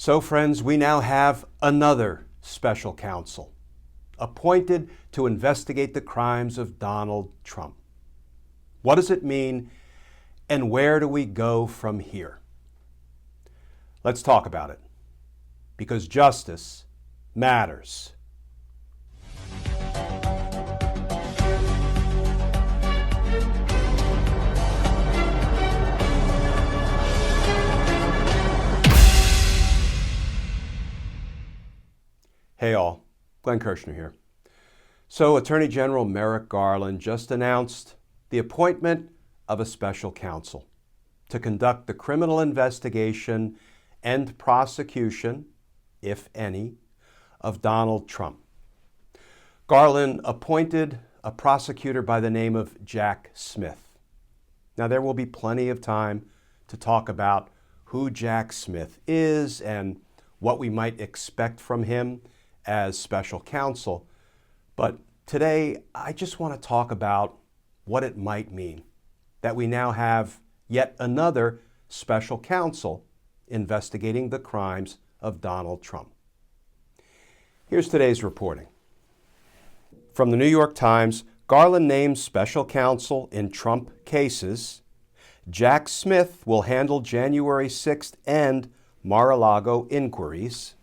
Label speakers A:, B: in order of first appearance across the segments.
A: So friends, we now have another special counsel appointed to investigate the crimes of Donald Trump. What does it mean, and where do we go from here? Let's talk about it, because justice matters. Hey all, Glenn Kirshner here. So Attorney General Merrick Garland just announced the appointment of a special counsel to conduct the criminal investigation and prosecution, if any, of Donald Trump. Garland appointed a prosecutor by the name of Jack Smith. Now there will be plenty of time to talk about who Jack Smith is and what we might expect from him as special counsel. But today, I just want to talk about what it might mean that we now have yet another special counsel investigating the crimes of Donald Trump. Here's today's reporting. From the New York Times, Garland names special counsel in Trump cases. Jack Smith will handle January 6th and Mar-a-Lago inquiries.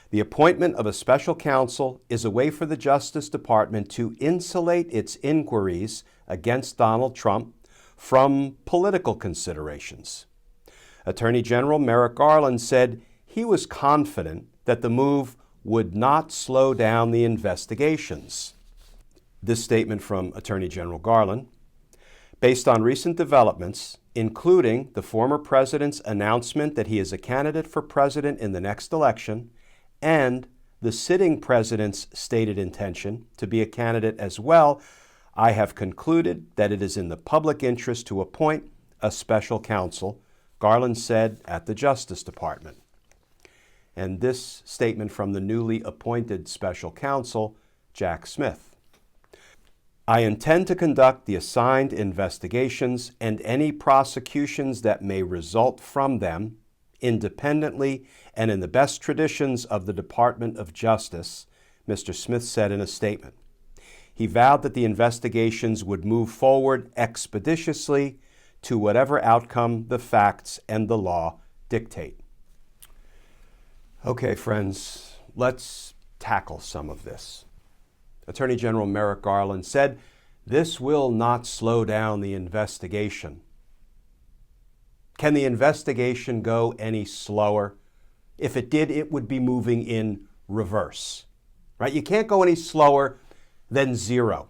A: The appointment of a special counsel is a way for the Justice Department to insulate its inquiries against Donald Trump from political considerations. Attorney General Merrick Garland said he was confident that the move would not slow down the investigations. This statement from Attorney General Garland, based on recent developments, including the former president's announcement that he is a candidate for president in the next election, and the sitting president's stated intention to be a candidate as well, I have concluded that it is in the public interest to appoint a special counsel, Garland said at the Justice Department. And this statement from the newly appointed special counsel, Jack Smith. I intend to conduct the assigned investigations and any prosecutions that may result from them independently and in the best traditions of the Department of Justice, Mr. Smith said in a statement. He vowed that the investigations would move forward expeditiously to whatever outcome the facts and the law dictate. Okay, friends, let's tackle some of this. Attorney General Merrick Garland said, "This will not slow down the investigation." Can the investigation go any slower? If it did, it would be moving in reverse, right? You can't go any slower than 0.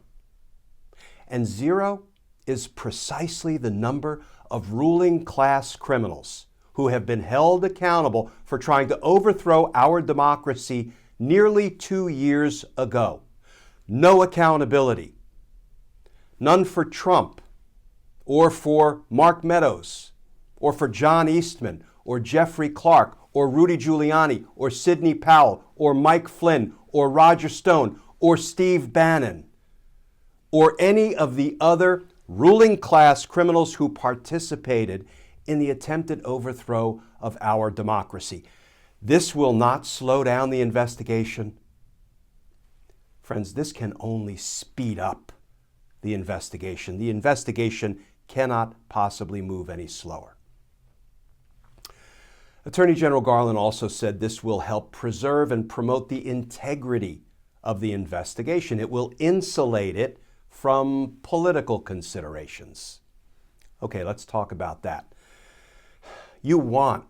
A: And 0 is precisely the number of ruling class criminals who have been held accountable for trying to overthrow our democracy nearly 2 years ago. No accountability. None for Trump or for Mark Meadows or for John Eastman, or Jeffrey Clark, or Rudy Giuliani, or Sidney Powell, or Mike Flynn, or Roger Stone, or Steve Bannon, or any of the other ruling class criminals who participated in the attempted overthrow of our democracy. This will not slow down the investigation. Friends, this can only speed up the investigation. The investigation cannot possibly move any slower. Attorney General Garland also said this will help preserve and promote the integrity of the investigation. It will insulate it from political considerations. Okay, let's talk about that. You want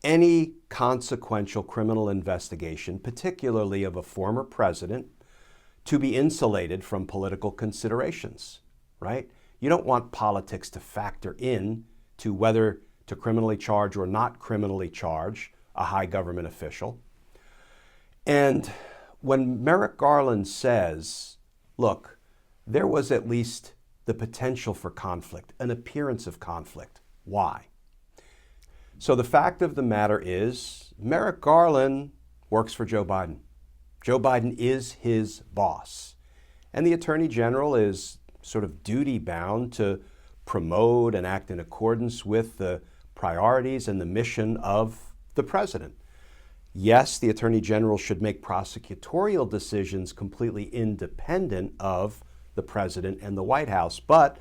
A: any consequential criminal investigation, particularly of a former president, to be insulated from political considerations, right? You don't want politics to factor in to whether to criminally charge or not criminally charge a high government official. And when Merrick Garland says, look, there was at least the potential for conflict, an appearance of conflict. Why? So the fact of the matter is, Merrick Garland works for Joe Biden. Joe Biden is his boss. And the Attorney General is sort of duty-bound to promote and act in accordance with the priorities and the mission of the president. Yes, the Attorney General should make prosecutorial decisions completely independent of the president and the White House. But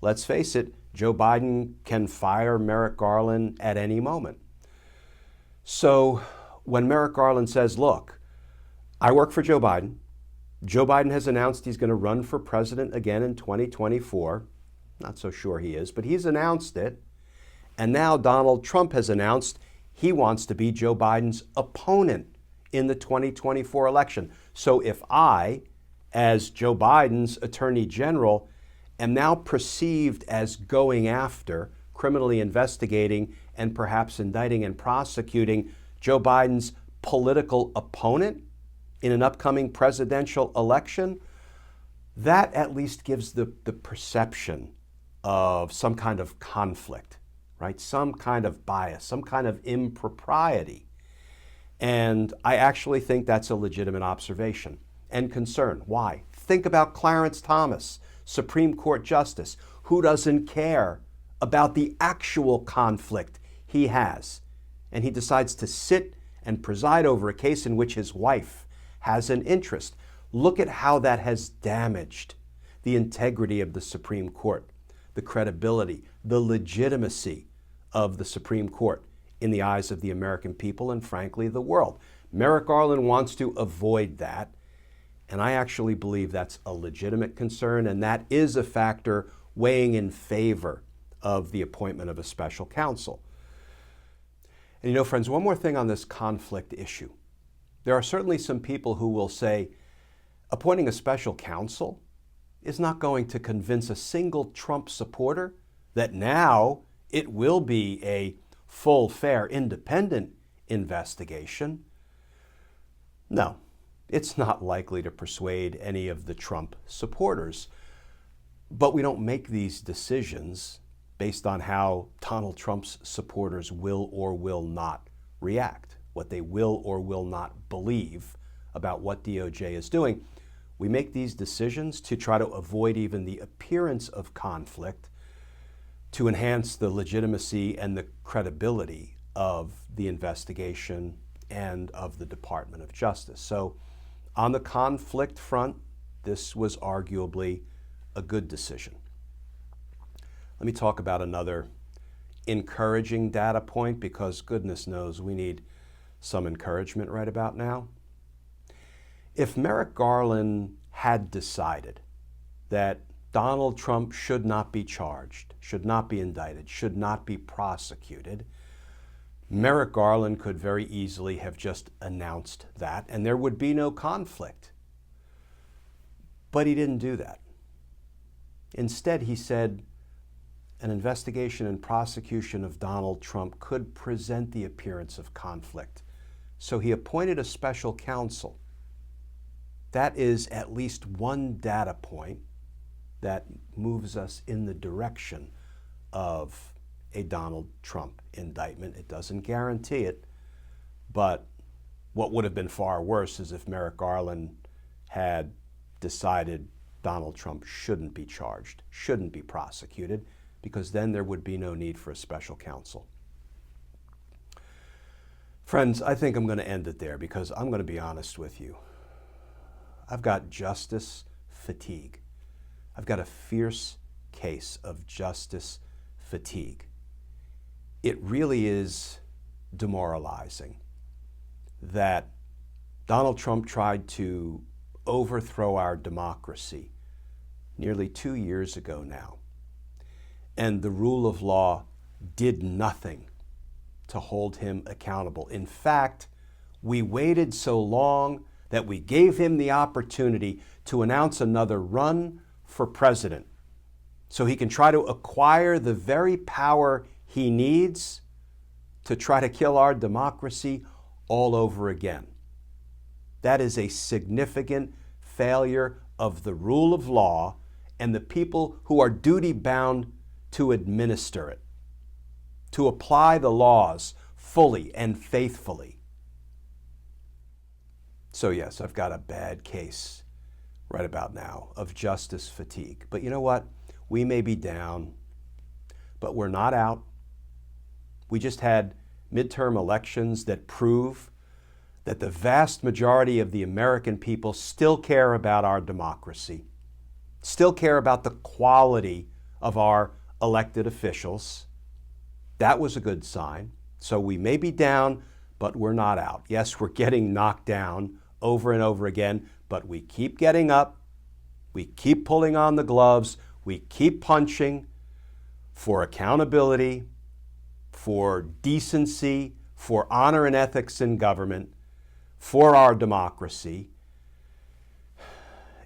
A: let's face it, Joe Biden can fire Merrick Garland at any moment. So when Merrick Garland says, look, I work for Joe Biden. Joe Biden has announced he's going to run for president again in 2024. Not so sure he is, but he's announced it. And now Donald Trump has announced he wants to be Joe Biden's opponent in the 2024 election. So if I, as Joe Biden's Attorney General, am now perceived as going after, criminally investigating, and perhaps indicting and prosecuting Joe Biden's political opponent in an upcoming presidential election, that at least gives the perception of some kind of conflict, right? Some kind of bias, some kind of impropriety. And I actually think that's a legitimate observation and concern. Why? Think about Clarence Thomas, Supreme Court Justice, who doesn't care about the actual conflict he has. And he decides to sit and preside over a case in which his wife has an interest. Look at how that has damaged the integrity of the Supreme Court, the credibility, the legitimacy of the Supreme Court in the eyes of the American people and, frankly, the world. Merrick Garland wants to avoid that, and I actually believe that's a legitimate concern, and that is a factor weighing in favor of the appointment of a special counsel. And you know, friends, one more thing on this conflict issue. There are certainly some people who will say appointing a special counsel is not going to convince a single Trump supporter that now it will be a full, fair, independent investigation. No, it's not likely to persuade any of the Trump supporters. But we don't make these decisions based on how Donald Trump's supporters will or will not react, what they will or will not believe about what DOJ is doing. We make these decisions to try to avoid even the appearance of conflict, to enhance the legitimacy and the credibility of the investigation and of the Department of Justice. So on the conflict front, this was arguably a good decision. Let me talk about another encouraging data point, because goodness knows we need some encouragement right about now. If Merrick Garland had decided that Donald Trump should not be charged, should not be indicted, should not be prosecuted, Merrick Garland could very easily have just announced that, and there would be no conflict. But he didn't do that. Instead, he said an investigation and prosecution of Donald Trump could present the appearance of conflict. So he appointed a special counsel. That is at least one data point that moves us in the direction of a Donald Trump indictment. It doesn't guarantee it, but what would have been far worse is if Merrick Garland had decided Donald Trump shouldn't be charged, shouldn't be prosecuted, because then there would be no need for a special counsel. Friends, I think I'm going to end it there, because I'm going to be honest with you. I've got justice fatigue. I've got a fierce case of justice fatigue. It really is demoralizing that Donald Trump tried to overthrow our democracy nearly 2 years ago now, and the rule of law did nothing to hold him accountable. In fact, we waited so long that we gave him the opportunity to announce another run for president so he can try to acquire the very power he needs to try to kill our democracy all over again. That is a significant failure of the rule of law and the people who are duty-bound to administer it, to apply the laws fully and faithfully. So yes, I've got a bad case right about now of justice fatigue. But you know what? We may be down, but we're not out. We just had midterm elections that prove that the vast majority of the American people still care about our democracy, still care about the quality of our elected officials. That was a good sign. So we may be down, but we're not out. Yes, we're getting knocked down over and over again, but we keep getting up, we keep pulling on the gloves, we keep punching for accountability, for decency, for honor and ethics in government, for our democracy,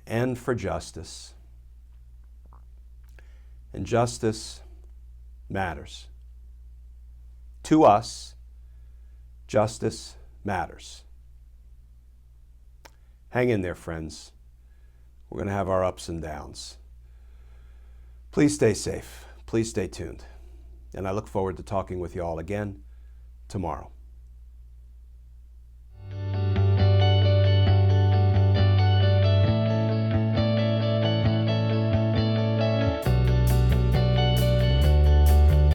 A: and for justice. And justice matters. To us, justice matters. Hang in there, friends. We're going to have our ups and downs. Please stay safe. Please stay tuned. And I look forward to talking with you all again tomorrow.